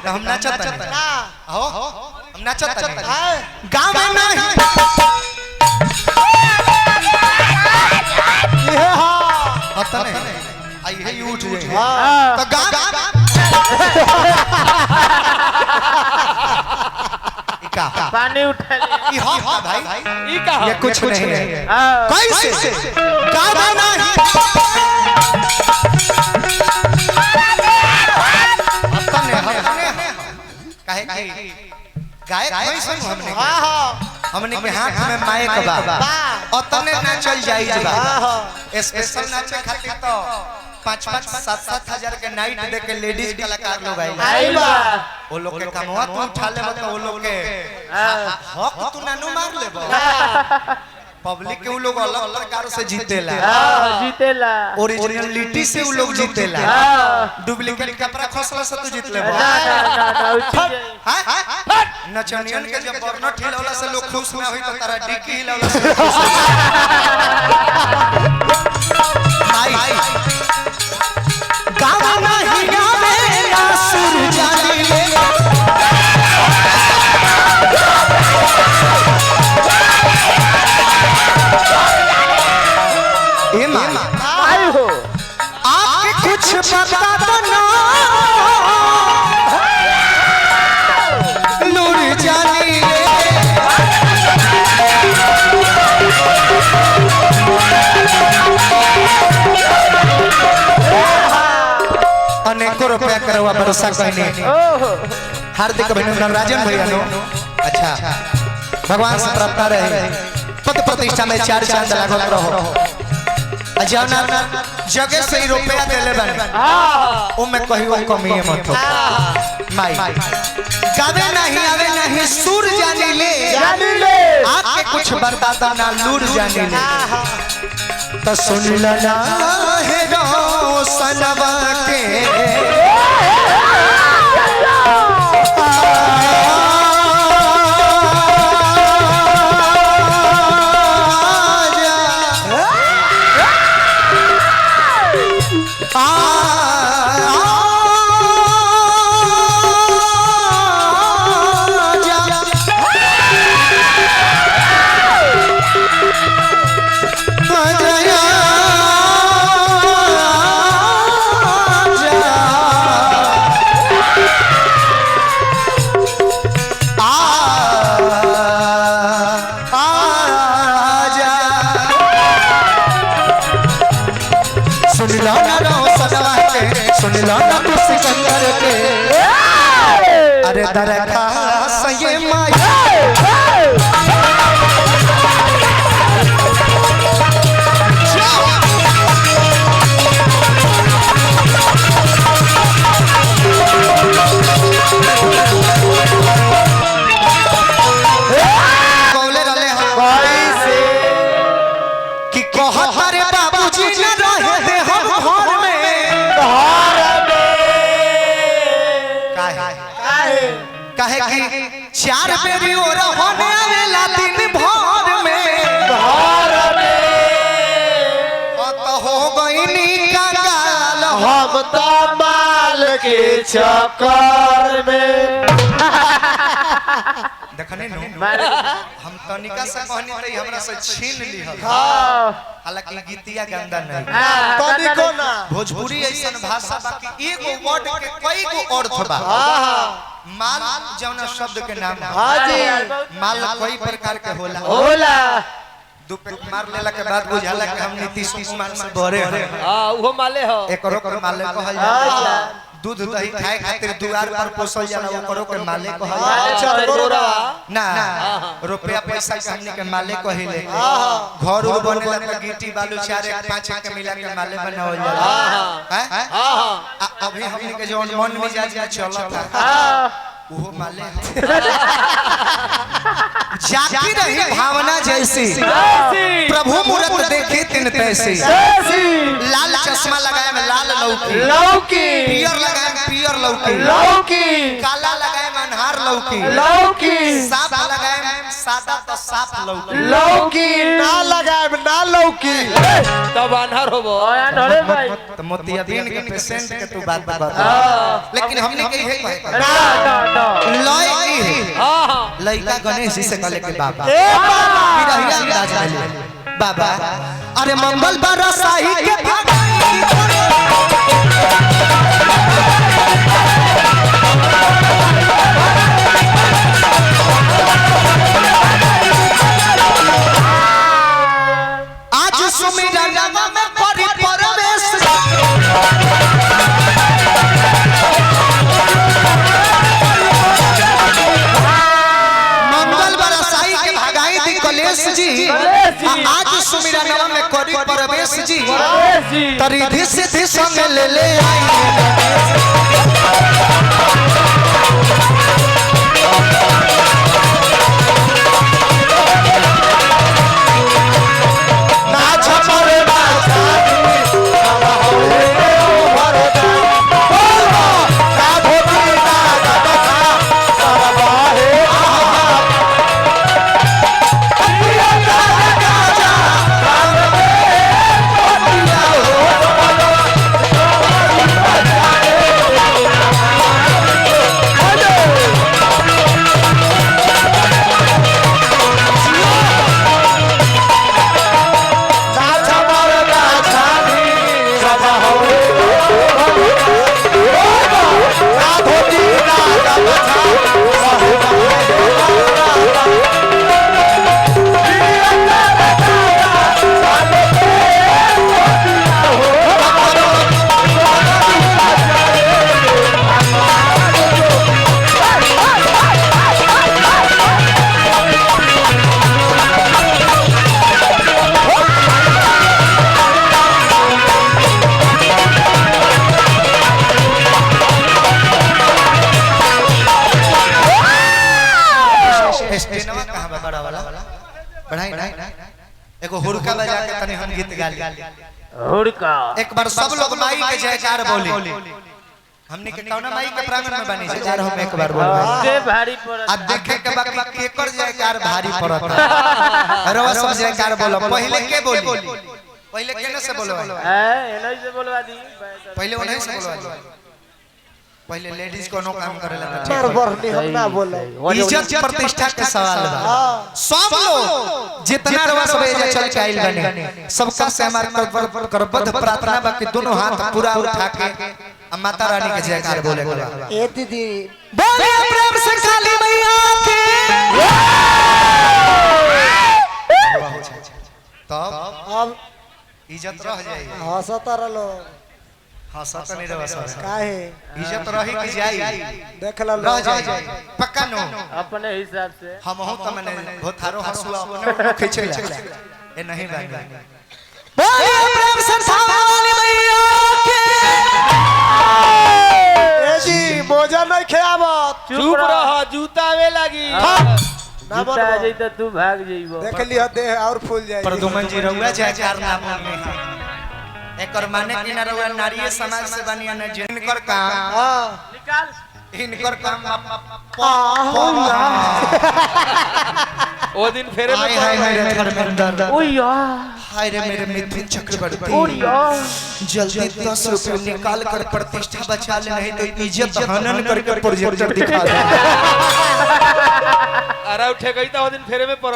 तो हम नाचत ना हो हम नाचत गांव में नहीं ये हां पता नहीं आई है उठ जाए तो गांव का पानी उठा ई हां भाई ई का ये कुछ नहीं है कैसे गांव में नहीं काहे गायक कैसे हमने हमने के हाथ में माइक बा ओतने ना चल जाई बा स्पेशल नाचे खातिर तो 5-5 7-7 हजार के नाइट दे के लेडीज कलाकार लोग आई बा वो लोग के कमवा तू उठा ले तो वो लोग के हक तू नानू मार लेबो पब्लिक के वो लोग अलग प्रकार से जीतेला जीतेला ओरिजिनलिटी से वो लोग जीतेला डुप्लीकेट कपड़ा खसला से तू जीत लेबो नचनियन के जब बर्न ठेलौला से लोग खुश ना होई तो तारा डिक्की हिलौला से खुश भाई गाँव नहीं गावे ना सुर जाने ले ए मां आई हो आपके कुछ पता तो ना नूर जाने ले अनेकों रुपया करवा भरोसा कहने हार्दिक अभिनंदन राजन भैया नो अच्छा भगवान से प्राप्त रहे पद प्रतिष्ठा में 4 चांद लागत रहो अजौना जगह से ही रुपया देले बन ओ मैं कहियो कमी मत हो माई गावे नहीं आवे नहीं सुर जानी ले आपके कुछ बताता ना लूर जानी ले तो सुन लना है रोशनवा के सुन लो ना तू सिकंदर के अरे दरखास्त ये माई कौले रले कैसे कि कहत रे बाबूजी न रहे थे हम घर में काहे कि 4 बेरी और होने आवेला दिन भर में तो हो गईनी कंगाल हम तो माल के चक्कर में देखने नो हम तनिका से कहनी त हमरा से छीन लीहल हालांकि गीतिया गंदा नहीं तनिको ना भोजपुरी ऐसन भाषा बाकी एगो वर्ड के कई गो अर्थ बा माल जौना शब्द के नाम हां जी माल कई प्रकार के होला दो पे मार लेला के बाद बुझाला कि हम नीतीश कुमार से बड़े हैं हां वो माले हो एकरो के माले कहल जाला दूध दही खाए खातिर दुआर पर पोसल जाला ओकरो के माले कहल जाला ना रुपया पैसा के हमनी के माले कहिले घर उर बनेला त गिट्टी बालू 4-5 के मिला के माले बनावल जाला हैं अभी हमनी के जौन मन मिजाज में चलता वो माले जाती रही भावना जैसी प्रभु मूरत देखे तिन तैसी लाल चश्मा लगाए में लाल लौकी पियर लगाए में पियर लौकी काला लगाए में अनहार लौकी साफ लगाए में सादा तो साफ लौकी लौकी ना लगाए ना लौकी तब अनहर होबो अरे भाई तो मोतियाबिंद के पेशेंट के तू बात बता लेकिन हमने कही है ना ना ना लौकी हां हां लइका गणेश जी से कहले के बाबा ए बाबा बिरहिया अंदाज में बाबा अरे मंगल बरसाई के आज सुमिरन में करी परवेश मंगल बरसाई के भगाई दी कलेश जी आज सुमिरन में करी परवेश जी तरिधि सिद्धि संग ले आई स्टेनवा कहां बा बड़ा वाला पढ़ाई ना एगो हुड़का बजा के तनी हम गीत गा ली हुड़का एक बार सब लोग माई के जयकार बोली हमने के कौना माई के प्रांगण में बनी जयकार हम एक बार बोल के भारी पड़त अब देखे के बाकी केकर जयकार भारी पड़त रवा सब जयकार बोलो पहले के बोली पहले केने से बोलो एनई से बोलवा दी पहले उन्हीं से बोलवा दी पहले लेडीज कोनो काम करेला पर बरनी हम ना बोले इज्जत प्रतिष्ठा के सवाल बा सब लोग जितना रवा सब एजा चल के आइल बने सबका से हमार करबद्ध प्रार्थना बा कि दोनों हाथ पूरा उठा के माता रानी के जयकार बोले के बा ए दीदी बोले प्रेम से काली मैया की तब अब इज्जत रह जाई हंसता रलो हंसत नहीं रवा सब काहे इज्जत रही कि जाई देख लो रह जाई पक्का नो अपने हिसाब से हम हो त मैंने बहुत थारो हंसुआ अपने खींचेला ए नहीं बानी बोले प्रेम से वाली मैया के ए जी मोजा नहीं खेआवत चुप रह जूता आवे लगी ना बोल जाई त तू भाग जइबो देख लियो देह और फूल जाई प्रदुमन जी रहुआ जयकार नाम में एकर माने कि ना रहुआ नारीय समाज से बनिया न जिनकर काम हां निकाल इनकर काम ओ दिन फेरे में हाय हाय मेरे धर्मेंद्र ओया हाय रे मेरे मिथुन चक्रवर्ती ओया जल्दी 10 रुपए निकाल कर प्रतिष्ठा बचा ले नहीं तो इज्जत हनन करके प्रोजेक्टर दिखा दे अरे उठे गई था ओ दिन फेरे में